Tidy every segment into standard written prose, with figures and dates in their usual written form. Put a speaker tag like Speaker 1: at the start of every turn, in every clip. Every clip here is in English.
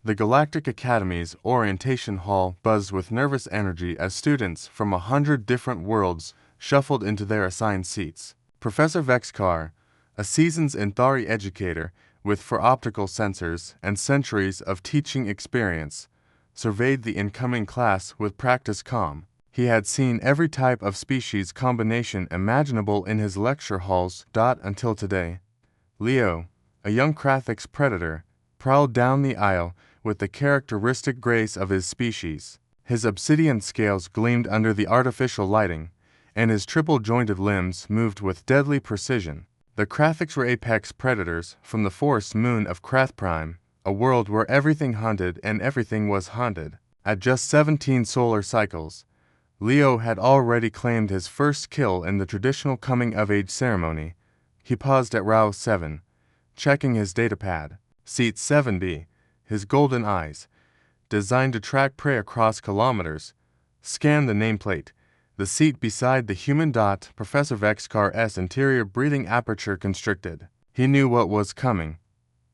Speaker 1: The Galactic Academy's orientation hall buzzed with nervous energy as students from 100 different worlds shuffled into their assigned seats. Professor Vexkar, a seasoned Nthari educator with optical sensors and centuries of teaching experience, surveyed the incoming class with practiced calm. He had seen every type of species combination imaginable in his lecture halls. Until today. Leo, a young Krathix predator, prowled down the aisle with the characteristic grace of his species. His obsidian scales gleamed under the artificial lighting, and his triple-jointed limbs moved with deadly precision. The Krathix were apex predators from the forest moon of Krath Prime, a world where everything hunted and everything was hunted. At just 17 solar cycles, Leo had already claimed his first kill in the traditional coming-of-age ceremony. He paused at row 7, checking his datapad. Seat 7B, his golden eyes, designed to track prey across kilometers, scanned the nameplate. The seat beside the human. Professor Vexkar's interior breathing aperture constricted. He knew what was coming.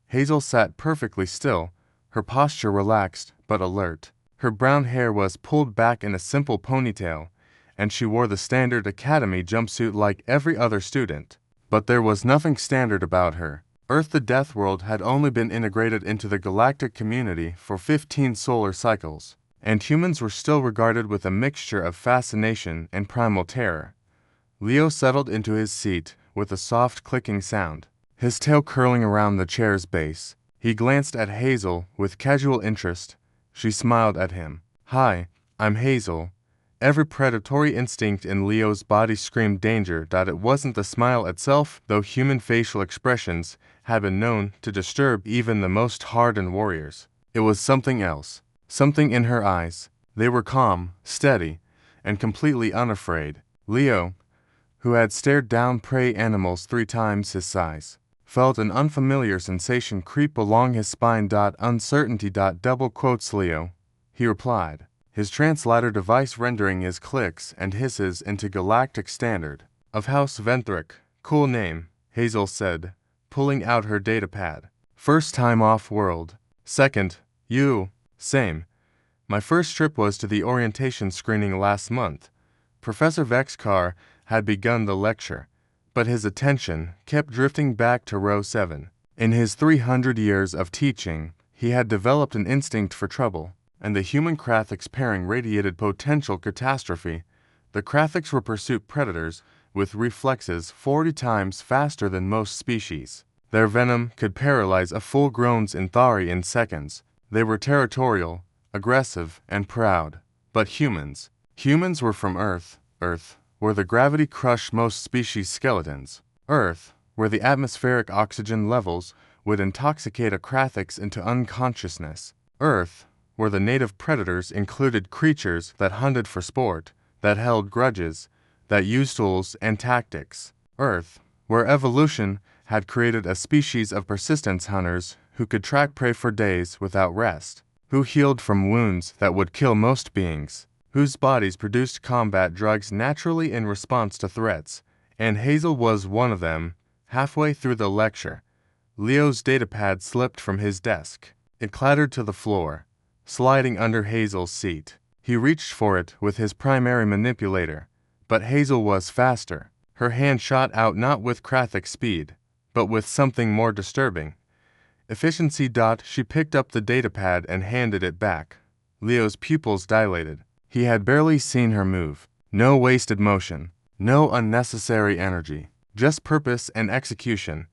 Speaker 1: Hazel sat perfectly still, her posture relaxed but alert. Her brown hair was pulled back in a simple ponytail, and she wore the standard academy jumpsuit like every other student. But there was nothing standard about her. Earth, the Deathworld, had only been integrated into the galactic community for 15 solar cycles, and humans were still regarded with a mixture of fascination and primal terror. Leo settled into his seat with a soft clicking sound, his tail curling around the chair's base. He glanced at Hazel with casual interest. She smiled at him. "Hi, I'm Hazel." Every predatory instinct in Leo's body screamed danger. It wasn't the smile itself, though human facial expressions had been known to disturb even the most hardened warriors. It was something else. Something in her eyes. They were calm, steady, and completely unafraid. Leo, who had stared down prey animals 3 times his size, felt an unfamiliar sensation creep along his spine. "Uncertainty." Double quotes Leo, he replied, his translator device rendering his clicks and hisses into galactic standard. "Of House Venthric." "Cool name," Hazel said, pulling out her datapad. "First time off-world." "Second, you." "Same. My first trip was to the orientation screening last month." Professor Vexkar had begun the lecture, but his attention kept drifting back to row 7. In his 300 years of teaching, he had developed an instinct for trouble, and the human Krathix pairing radiated potential catastrophe. The Krathix were pursuit predators with reflexes 40 times faster than most species. Their venom could paralyze a full-grown Nthari in seconds. They were territorial, aggressive, and proud. But humans were from Earth, where the gravity crushed most species' skeletons. Earth, where the atmospheric oxygen levels would intoxicate a Krathix into unconsciousness. Earth, where the native predators included creatures that hunted for sport, that held grudges, that used tools and tactics. Earth, where evolution had created a species of persistence hunters who could track prey for days without rest, who healed from wounds that would kill most beings, whose bodies produced combat drugs naturally in response to threats, and Hazel was one of them. Halfway through the lecture, Leo's datapad slipped from his desk. It clattered to the floor, sliding under Hazel's seat. He reached for it with his primary manipulator, but Hazel was faster. Her hand shot out not with Krathix speed, but with something more disturbing. Efficiency. She picked up the datapad and handed it back. Leo's pupils dilated. He had barely seen her move. No wasted motion, no unnecessary energy, just purpose and execution.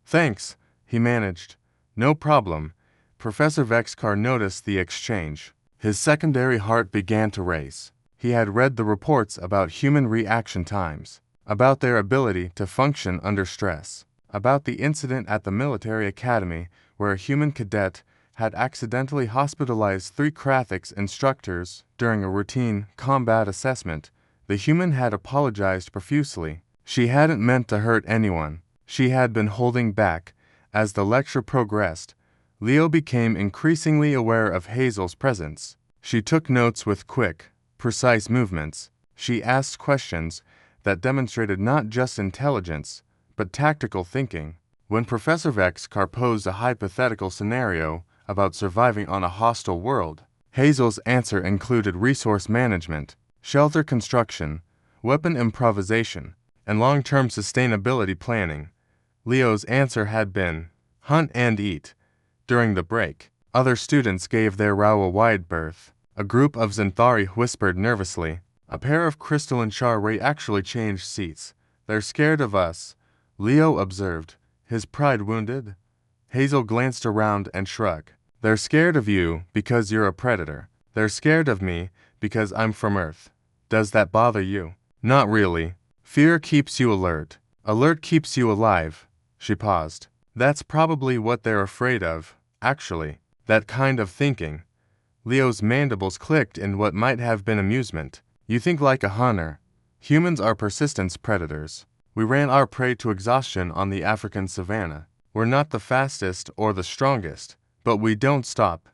Speaker 1: "Thanks," he managed. "No problem." Professor Vexkar noticed the exchange. His secondary heart began to race. He had read the reports about human reaction times, about their ability to function under stress, about the incident at the military academy where a human cadet had accidentally hospitalized 3 Krathix instructors during a routine combat assessment. The human had apologized profusely. She hadn't meant to hurt anyone. She had been holding back. As the lecture progressed, Leo became increasingly aware of Hazel's presence. She took notes with quick, precise movements. She asked questions that demonstrated not just intelligence, but tactical thinking. When Professor Vexkar posed a hypothetical scenario about surviving on a hostile world. Hazel's answer included resource management, shelter construction, weapon improvisation, and long-term sustainability planning. Leo's answer had been, hunt and eat. During the break, other students gave their row a wide berth. A group of Xanthari whispered nervously. A pair of Crystal and Char-Ray actually changed seats. They're scared of us, Leo observed, his pride wounded. Hazel glanced around and shrugged. They're scared of you because you're a predator. They're scared of me because I'm from Earth. Does that bother you? Not really. Fear keeps you alert. Alert keeps you alive. She paused. That's probably what they're afraid of, actually. That kind of thinking. Leo's mandibles clicked in what might have been amusement. You think like a hunter. Humans are persistence predators. We ran our prey to exhaustion on the African savanna. We're not the fastest or the strongest, but we don't stop.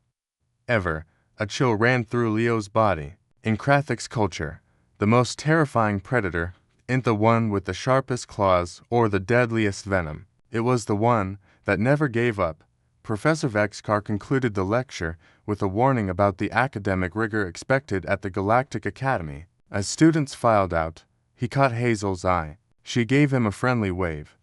Speaker 1: Ever. A chill ran through Leo's body. In Krathik's culture, the most terrifying predator isn't the one with the sharpest claws or the deadliest venom. It was the one that never gave up. Professor Vexkar concluded the lecture with a warning about the academic rigor expected at the Galactic Academy. As students filed out, he caught Hazel's eye. She gave him a friendly wave.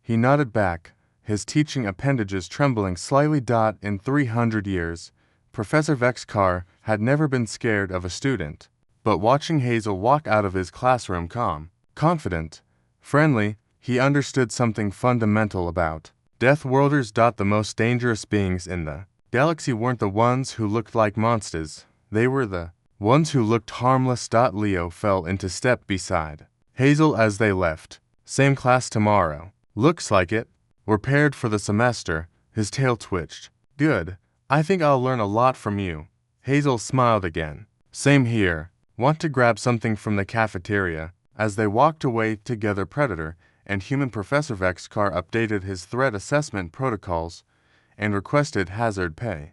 Speaker 1: He nodded back, his teaching appendages trembling slightly. In 300 years, Professor Vexkar had never been scared of a student, but watching Hazel walk out of his classroom calm, confident, friendly, he understood something fundamental about Deathworlders. The most dangerous beings in the galaxy weren't the ones who looked like monsters, they were the ones who looked harmless. Leo fell into step beside Hazel as they left. Same class tomorrow. Looks like it. We're paired for the semester. His tail twitched. Good. I think I'll learn a lot from you. Hazel smiled again. Same here. Want to grab something from the cafeteria? As they walked away together, Predator and human Professor Vexkar updated his threat assessment protocols and requested hazard pay.